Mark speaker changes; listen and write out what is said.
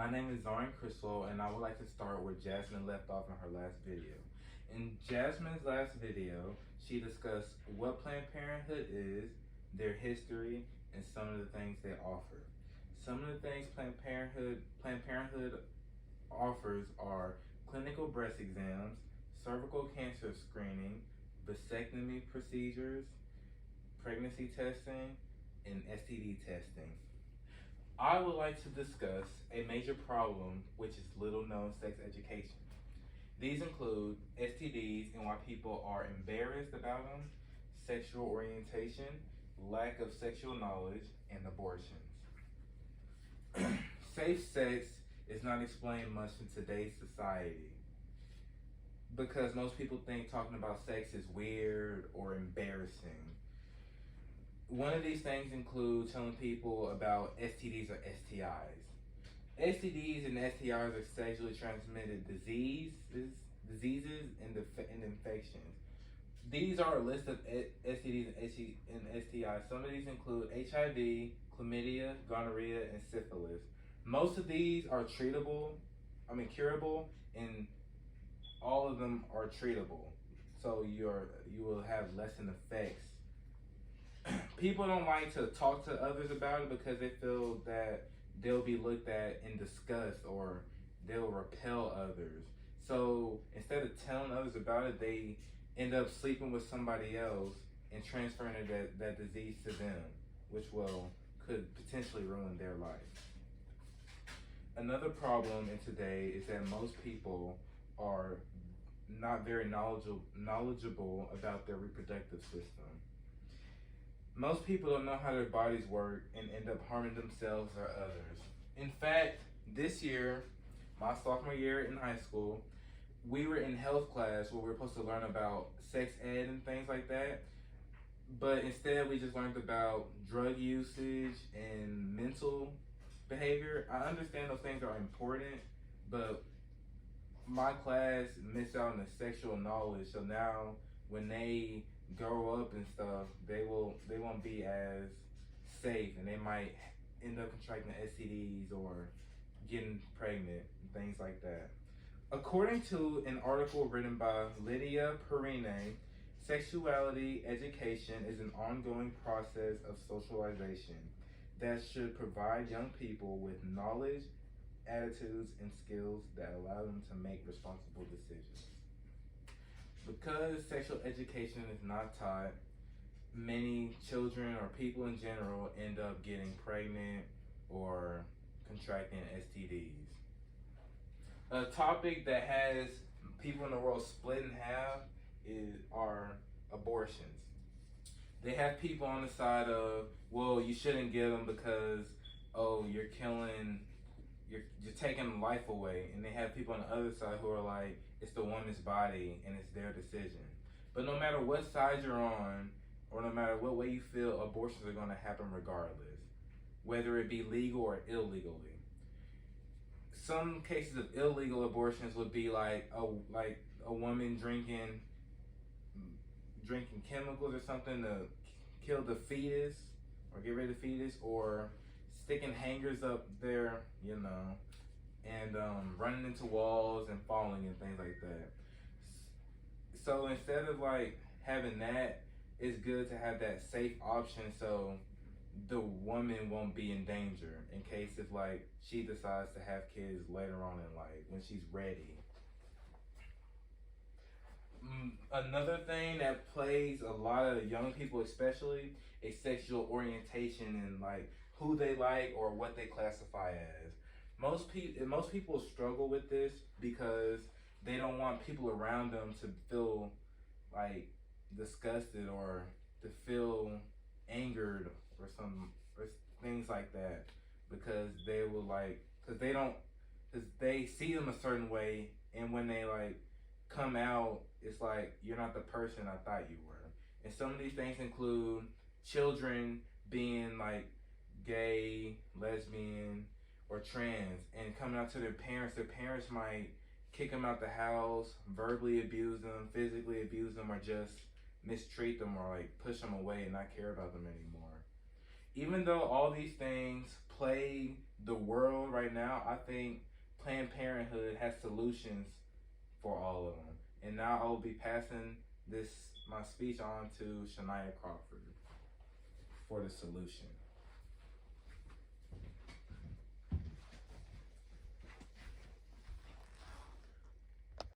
Speaker 1: My name is Zarin Criswell, and I would like to start where Jasmine left off in her last video. In Jasmine's last video, she discussed what Planned Parenthood is, their history, and some of the things they offer. Some of the things Planned Parenthood offers are clinical breast exams, cervical cancer screening, vasectomy procedures, pregnancy testing, and STD testing. I would like to discuss a major problem, which is little known sex education. These include STDs and why people are embarrassed about them, sexual orientation, lack of sexual knowledge, and abortions. Safe sex is not explained much in today's society because most people think talking about sex is weird or embarrassing. One of these things includes telling people about STDs or STIs. STDs and STIs are sexually transmitted diseases and infections. These are a list of STDs and STIs. Some of these include HIV, chlamydia, gonorrhea, and syphilis. Most of these are curable, and all of them are treatable. So you will have lessened effects. People don't like to talk to others about it because they feel that they'll be looked at in disgust or they'll repel others. So instead of telling others about it, they end up sleeping with somebody else and transferring that disease to them, which could potentially ruin their life. Another problem in today is that most people are not very knowledgeable about their reproductive system. Most people don't know how their bodies work and end up harming themselves or others. In fact, this year, my sophomore year in high school, we were in health class where we were supposed to learn about sex ed and things like that. But instead, we just learned about drug usage and mental behavior. I understand those things are important, but my class missed out on the sexual knowledge. So now when they grow up and stuff, they won't be as safe, and they might end up contracting STDs or getting pregnant and things like that. According to an article written by Lydia Perrine, sexuality education is an ongoing process of socialization that should provide young people with knowledge, attitudes, and skills that allow them to make responsible decisions. Because sexual education is not taught, many children or people in general end up getting pregnant or contracting STDs. A topic that has people in the world split in half are abortions. They have people on the side of, well, you shouldn't get them because, oh, you're taking life away. And they have people on the other side who are like, it's the woman's body and it's their decision. But no matter what side you're on, or no matter what way you feel, abortions are going to happen regardless, whether it be legal or illegally. Some cases of illegal abortions would be like a woman drinking chemicals or something to kill the fetus or get rid of the fetus, or sticking hangers up there, and running into walls and falling and things like that. So instead of having that, it's good to have that safe option so the woman won't be in danger in case if she decides to have kids later on in life when she's ready. Another thing that plays a lot of young people, especially, is sexual orientation and who they like or what they classify as. Most people struggle with this because they don't want people around them to feel disgusted or to feel angered or things like that, because they see them a certain way, and when they come out, it's you're not the person I thought you were. And some of these things include children being gay, lesbian, or trans, and coming out to their parents. Their parents might kick them out the house, verbally abuse them, physically abuse them, or just mistreat them or push them away and not care about them anymore. Even though all these things plague the world right now, I think Planned Parenthood has solutions for all of them. And now I will be passing my speech on to Shania Crawford for the solution.